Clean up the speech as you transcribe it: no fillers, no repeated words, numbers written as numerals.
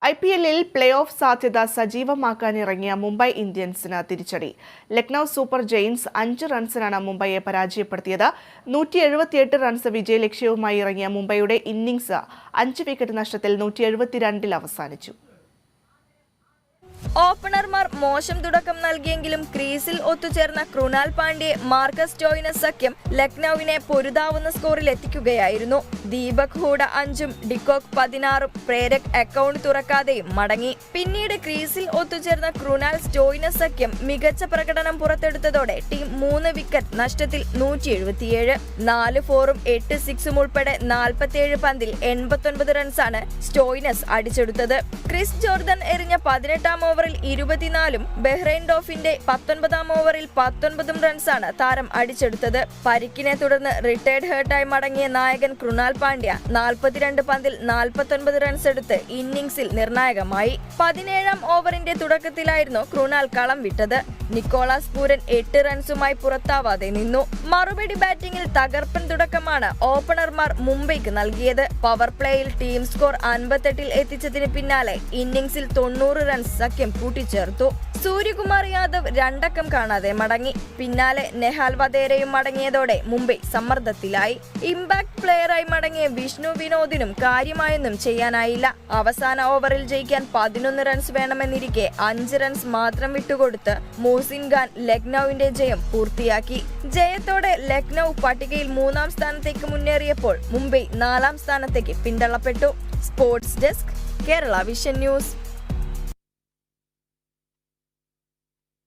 IPL-ൽ play off സാധ്യത സജീവമാക്കാനിറങ്ങിയ മുംബൈ ഇന്ത്യൻസിന് തിരിച്ചടി. Lucknow super Giants 5 റൺസിനാണ് മുംബൈയെ പരാജയപ്പെടുത്തിയത്. 178 റൺസ് വിജയലക്ഷ്യവുമായി ഇറങ്ങിയ മുംബൈയുടെ ഇന്നിംഗ്സ് 5 വിക്കറ്റ് നഷ്ടത്തിൽ 172-ൽ അവസാനിച്ചു. ഓപ്പണർമാർ മോശം തുടക്കം നൽകിയെങ്കിലും ക്രീസിൽ ഒത്തുചേർന്ന കൃണാൽ പാണ്ഡ്യ, മാർക്കസ് സ്റ്റോയിനസ് സഖ്യം ലക്നൌവിനെ പൊരുതാവുന്ന സ്കോറിൽ എത്തിക്കുകയായിരുന്നു. ദീപക് ഹൂഡ 5-ഉം ഡിക്കോക്ക് 16-ഉം പ്രേരക് അക്കൗണ്ട് തുറക്കാതെയും മടങ്ങി. പിന്നീട് ക്രീസിൽ ഒത്തുചേർന്ന കൃണാൽ സ്റ്റോയിനസ് സഖ്യം മികച്ച പ്രകടനം പുറത്തെടുത്തതോടെ ടീം 3 വിക്കറ്റ് നഷ്ടത്തിൽ 177, 4 4-ഉം 8 6-ഉം ഉൾപ്പെടെ 47 പന്തിൽ 89 റൺസാണ് സ്റ്റോയിനസ് അടിച്ചെടുത്തത്. ക്രിസ് ജോർദൻ എറിഞ്ഞ 18-ാം ഓവറിൽ 24-ഉം ബഹ്റൈൻ ഡോഫിന്റെ 19-ാം ഓവറിൽ 19 റൺസാണ് താരം അടിച്ചെടുത്തത്. പരിക്കിനെ തുടർന്ന് റിട്ടയർഡ് ഹേർട്ടായി മടങ്ങിയ നായകൻ കൃണാൽ പാണ്ഡ്യ 42 പന്തിൽ 49 റൺസ് എടുത്ത് ഇന്നിംഗ്സിൽ നിർണായകമായി. 17-ാം ഓവറിന്റെ തുടക്കത്തിലായിരുന്നു കൃണാൽ കളം വിട്ടത്. നിക്കോളാസ് പൂരൻ 8 റൺസുമായി പുറത്താവാതെ നിന്നു. മറുപടി ബാറ്റിംഗിൽ തകർപ്പൻ തുടക്കമാണ് ഓപ്പണർമാർ മുംബൈക്ക് നൽകിയത്. പവർ പ്ലേയിൽ ടീം സ്കോർ 58-ൽ എത്തിച്ചതിന് പിന്നാലെ ഇന്നിംഗ്സിൽ 90 റൺസ് സഖ്യം കൂട്ടിച്ചേർത്തു. സൂര്യകുമാർ യാദവ് 2 അക്കം കാണാതെ മടങ്ങി. പിന്നാലെ നെഹാൽ വധേരയും മടങ്ങിയതോടെ മുംബൈ സമ്മർദ്ദത്തിലായി. ഇമ്പാക്ട് പ്ലെയറായി മടങ്ങിയ വിഷ്ണു വിനോദിനും കാര്യമായൊന്നും ചെയ്യാനായില്ല. അവസാന ഓവറിൽ ജയിക്കാൻ 11 റൺസ് വേണമെന്നിരിക്കെ 5 റൺസ് മാത്രം വിട്ടുകൊടുത്ത് മോസിൻ ഖാൻ ലക്നൌവിന്റെ ജയം പൂർത്തിയാക്കി. ജയത്തോടെ ലക്നൌ പട്ടികയിൽ 3-ാം സ്ഥാനത്തേക്ക് മുന്നേറിയപ്പോൾ മുംബൈ 4-ാം സ്ഥാനത്തേക്ക് പിന്തള്ളപ്പെട്ടു. Sports desk, Kerala vision news.